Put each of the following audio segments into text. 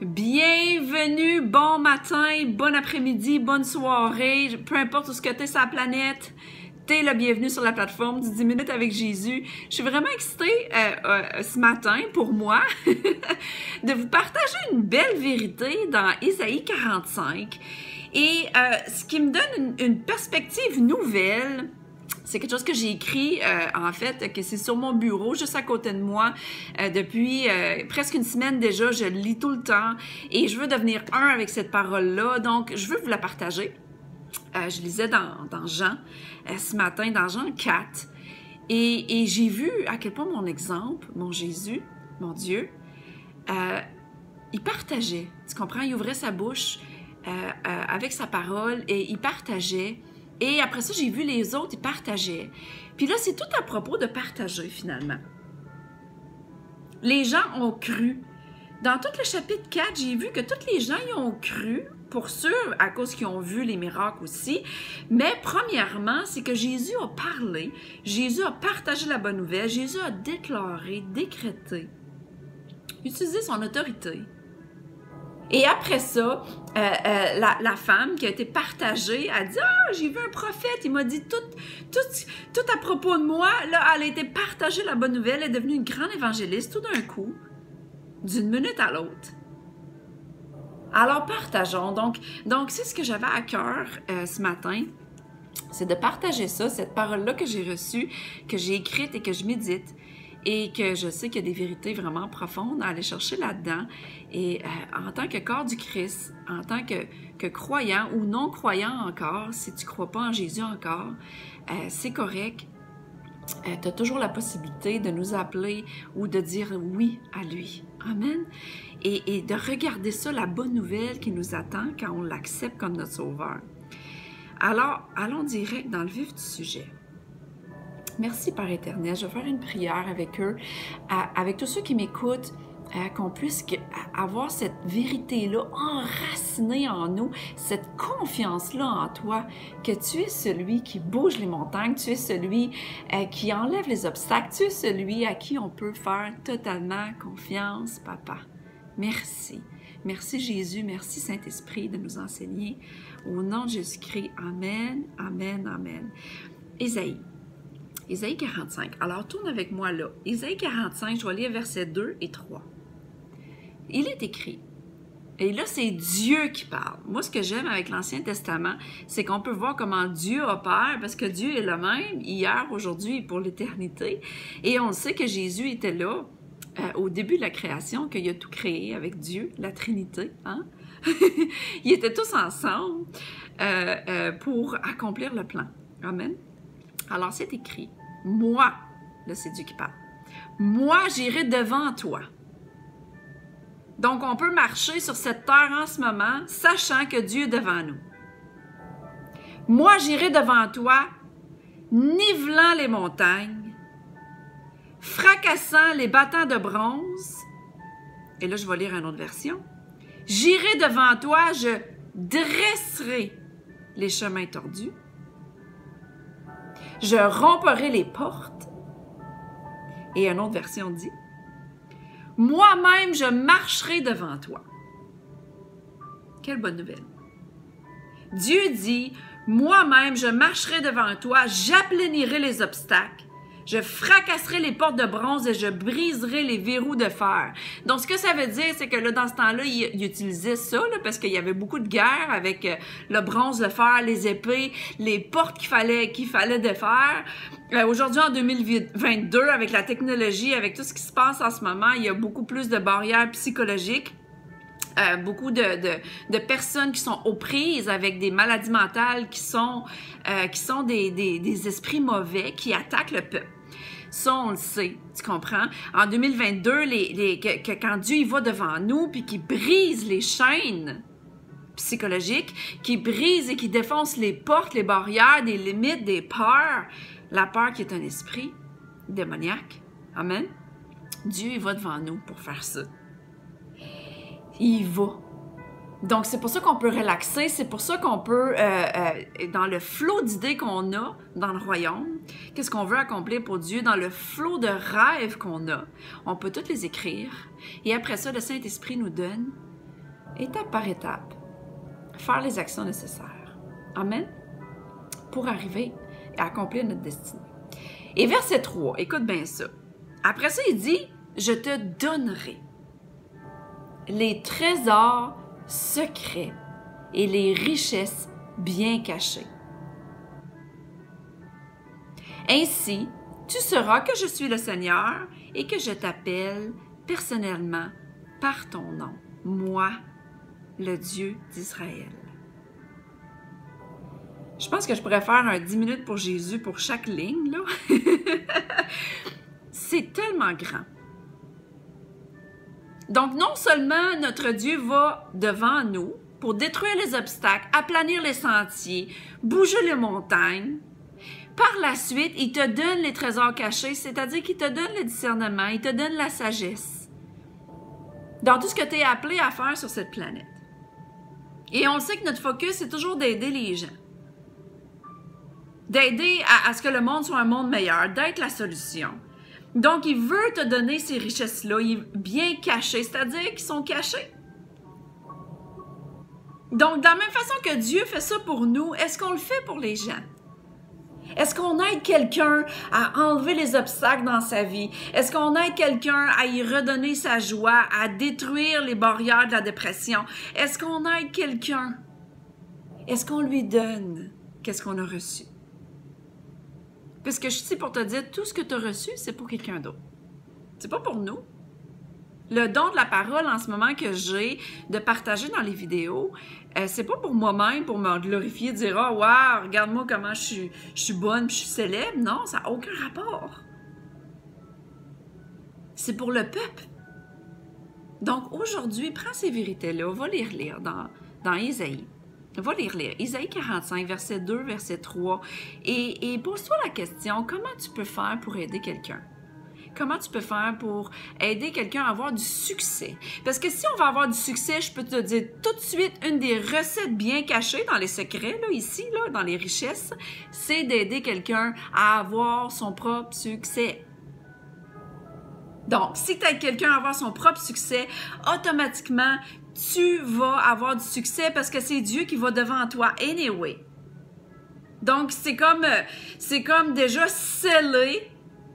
Bienvenue, bon matin, bon après-midi, bonne soirée, peu importe où ce que t'es sur la planète, t'es le bienvenu sur la plateforme du 10 minutes avec Jésus. Je suis vraiment excitée ce matin, pour moi, de vous partager une belle vérité dans Ésaïe 45. Et ce qui me donne une perspective nouvelle. C'est quelque chose que j'ai écrit, en fait, que c'est sur mon bureau, juste à côté de moi, depuis presque une semaine déjà. Je le lis tout le temps et je veux devenir un avec cette parole-là. Donc, je veux vous la partager. Je lisais dans Jean, ce matin, dans Jean 4. Et j'ai vu à quel point mon exemple, mon Jésus, mon Dieu, il partageait. Tu comprends? Il ouvrait sa bouche avec sa parole et il partageait. Et après ça, j'ai vu les autres, ils partageaient. Puis là, c'est tout à propos de partager, finalement. Les gens ont cru. Dans tout le chapitre 4, j'ai vu que tous les gens y ont cru, pour sûr, à cause qu'ils ont vu les miracles aussi. Mais premièrement, c'est que Jésus a parlé, Jésus a partagé la bonne nouvelle, Jésus a déclaré, décrété, utilisé son autorité. Et après ça, la femme qui a été partagée a dit « Ah, j'ai vu un prophète, il m'a dit tout à propos de moi. » Là, elle a été partagée, la bonne nouvelle, elle est devenue une grande évangéliste tout d'un coup, d'une minute à l'autre. Alors, partageons. Donc c'est ce que j'avais à cœur ce matin, c'est de partager ça, cette parole-là que j'ai reçue, que j'ai écrite et que je médite. Et que je sais qu'il y a des vérités vraiment profondes à aller chercher là-dedans. Et en tant que corps du Christ, en tant que croyant ou non-croyant encore, si tu ne crois pas en Jésus encore, c'est correct. Tu as toujours la possibilité de nous appeler ou de dire oui à lui. Amen. Et de regarder ça, la bonne nouvelle qui nous attend quand on l'accepte comme notre sauveur. Alors, allons direct dans le vif du sujet. Merci, Père éternel. Je vais faire une prière avec eux, avec tous ceux qui m'écoutent, qu'on puisse avoir cette vérité-là enracinée en nous, cette confiance-là en toi, que tu es celui qui bouge les montagnes, tu es celui qui enlève les obstacles, tu es celui à qui on peut faire totalement confiance, Papa. Merci. Merci Jésus, merci Saint-Esprit de nous enseigner. Au nom de Jésus-Christ, Amen, Amen, Amen. Ésaïe 45. Alors, tourne avec moi là. Ésaïe 45, je vais lire versets 2 et 3. Il est écrit, et là, c'est Dieu qui parle. Moi, ce que j'aime avec l'Ancien Testament, c'est qu'on peut voir comment Dieu opère, parce que Dieu est le même, hier, aujourd'hui et pour l'éternité. Et on sait que Jésus était là au début de la création, qu'il a tout créé avec Dieu, la Trinité. Hein? Ils étaient tous ensemble pour accomplir le plan. Amen. Alors, c'est écrit. Moi, là, c'est Dieu qui parle. Moi, j'irai devant toi. Donc, on peut marcher sur cette terre en ce moment, sachant que Dieu est devant nous. Moi, j'irai devant toi, nivelant les montagnes, fracassant les battants de bronze. Et là, je vais lire une autre version. J'irai devant toi, je dresserai les chemins tordus. Je romperai les portes. Et une autre version dit, moi-même, je marcherai devant toi. Quelle bonne nouvelle. Dieu dit, moi-même, je marcherai devant toi, j'aplanirai les obstacles, je fracasserai les portes de bronze et je briserai les verrous de fer. Donc, ce que ça veut dire, c'est que là, dans ce temps-là, il utilisait ça, là, parce qu'il y avait beaucoup de guerres avec le bronze, le fer, les épées, les portes qu'il fallait défaire. Aujourd'hui, en 2022, avec la technologie, avec tout ce qui se passe en ce moment, il y a beaucoup plus de barrières psychologiques. Beaucoup de personnes qui sont aux prises avec des maladies mentales qui sont des esprits mauvais qui attaquent le peuple. Ça, on le sait, tu comprends? En 2022, quand Dieu il va devant nous puis qu'il brise les chaînes psychologiques, qu'il brise et qu'il défonce les portes, les barrières, des limites, des peurs, la peur qui est un esprit démoniaque. Amen? Dieu il va devant nous pour faire ça. Il va. Donc, c'est pour ça qu'on peut relaxer, c'est pour ça qu'on peut, dans le flot d'idées qu'on a dans le royaume, qu'est-ce qu'on veut accomplir pour Dieu, dans le flot de rêves qu'on a, on peut toutes les écrire. Et après ça, le Saint-Esprit nous donne étape par étape, faire les actions nécessaires. Amen? Pour arriver à accomplir notre destinée. Et verset 3, écoute bien ça. Après ça, il dit, « Je te donnerai les trésors secrets et les richesses bien cachées. Ainsi, tu sauras que je suis le Seigneur et que je t'appelle personnellement par ton nom, moi, le Dieu d'Israël. » Je pense que je pourrais faire un 10 minutes pour Jésus pour chaque ligne, là. C'est tellement grand. Donc, non seulement notre Dieu va devant nous pour détruire les obstacles, aplanir les sentiers, bouger les montagnes, par la suite, il te donne les trésors cachés, c'est-à-dire qu'il te donne le discernement, il te donne la sagesse dans tout ce que tu es appelé à faire sur cette planète. Et on sait que notre focus, c'est toujours d'aider les gens. D'aider à ce que le monde soit un monde meilleur, d'être la solution. Donc, il veut te donner ces richesses-là, bien cachées, c'est-à-dire qu'ils sont cachés. Donc, de la même façon que Dieu fait ça pour nous, est-ce qu'on le fait pour les gens? Est-ce qu'on aide quelqu'un à enlever les obstacles dans sa vie? Est-ce qu'on aide quelqu'un à y redonner sa joie, à détruire les barrières de la dépression? Est-ce qu'on aide quelqu'un? Est-ce qu'on lui donne qu'est-ce qu'on a reçu? Parce que je suis ici pour te dire, tout ce que tu as reçu, c'est pour quelqu'un d'autre. C'est pas pour nous. Le don de la parole en ce moment que j'ai de partager dans les vidéos, c'est pas pour moi-même, pour me glorifier, dire « Ah, oh, wow, regarde-moi comment je suis bonne, puis je suis célèbre. » Non, ça n'a aucun rapport. C'est pour le peuple. Donc aujourd'hui, prends ces vérités-là, va les relire dans Isaïe. Va les relire. Isaïe 45, verset 2, verset 3. Et pose-toi la question, comment tu peux faire pour aider quelqu'un? Comment tu peux faire pour aider quelqu'un à avoir du succès? Parce que si on va avoir du succès, je peux te dire tout de suite, une des recettes bien cachées dans les secrets, là, ici, là, dans les richesses, c'est d'aider quelqu'un à avoir son propre succès. Donc, si tu aides quelqu'un à avoir son propre succès, automatiquement, tu vas avoir du succès parce que c'est Dieu qui va devant toi anyway. Donc, c'est comme déjà scellé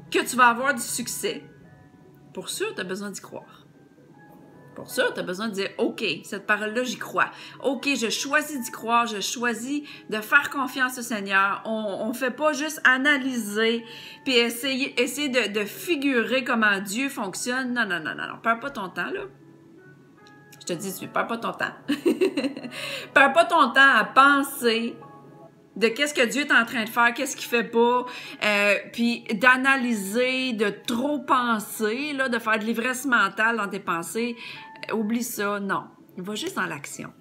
que tu vas avoir du succès. Pour sûr, tu as besoin d'y croire. Pour sûr, tu as besoin de dire, OK, cette parole-là, j'y crois. OK, je choisis d'y croire, je choisis de faire confiance au Seigneur. On ne fait pas juste analyser puis essayer de figurer comment Dieu fonctionne. Non, non, non, non, non. Perds pas ton temps, là. Je te dis, perds pas ton temps. Perds pas ton temps à penser de qu'est-ce que Dieu est en train de faire, qu'est-ce qu'il fait pas, puis d'analyser, de trop penser, là, de faire de l'ivresse mentale dans tes pensées. Oublie ça, non. Il va juste dans l'action.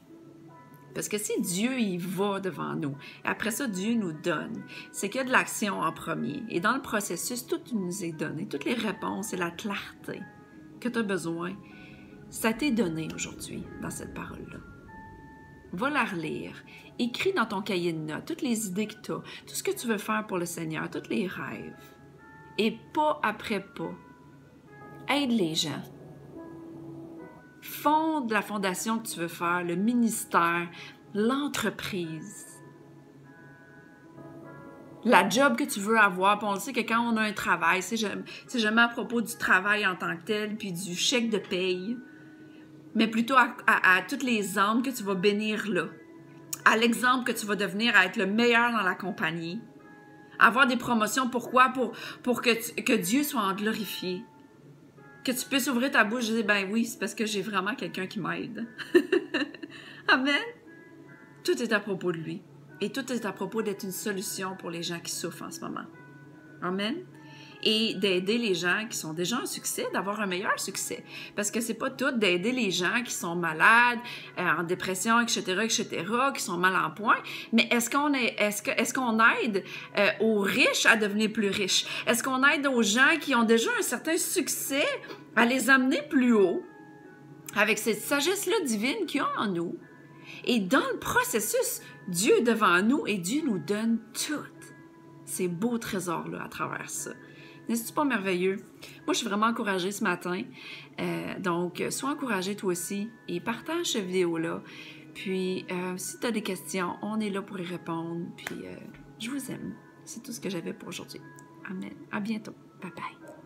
Parce que si Dieu, il va devant nous, après ça, Dieu nous donne, c'est qu'il y a de l'action en premier. Et dans le processus, tout nous est donné, toutes les réponses et la clarté que tu as besoin, ça t'est donné aujourd'hui dans cette parole-là. Va la relire. Écris dans ton cahier de notes toutes les idées que tu as, tout ce que tu veux faire pour le Seigneur, tous les rêves. Et pas après pas. Aide les gens. Fonde la fondation que tu veux faire, le ministère, l'entreprise. La job que tu veux avoir. Puis on le sait que quand on a un travail, c'est jamais à propos du travail en tant que tel, puis du chèque de paye, mais plutôt à toutes les âmes que tu vas bénir là. À l'exemple que tu vas devenir à être le meilleur dans la compagnie. Avoir des promotions, pourquoi? Pour que Dieu soit glorifié. Que tu puisses ouvrir ta bouche et dire, ben oui, c'est parce que j'ai vraiment quelqu'un qui m'aide. Amen. Tout est à propos de lui. Et tout est à propos d'être une solution pour les gens qui souffrent en ce moment. Amen. Et d'aider les gens qui sont déjà en succès, d'avoir un meilleur succès. Parce que c'est pas tout d'aider les gens qui sont malades, en dépression, etc., qui sont mal en point. Mais est-ce qu'on aide aux riches à devenir plus riches? Est-ce qu'on aide aux gens qui ont déjà un certain succès à les amener plus haut avec cette sagesse-là divine qu'il y a en nous? Et dans le processus, Dieu est devant nous et Dieu nous donne tout ces beaux trésors-là à travers ça. N'est-ce pas merveilleux? Moi, je suis vraiment encouragée ce matin. Donc, sois encouragé toi aussi et partage cette vidéo-là. Puis, si tu as des questions, on est là pour y répondre. Puis, je vous aime. C'est tout ce que j'avais pour aujourd'hui. Amen. À bientôt. Bye bye.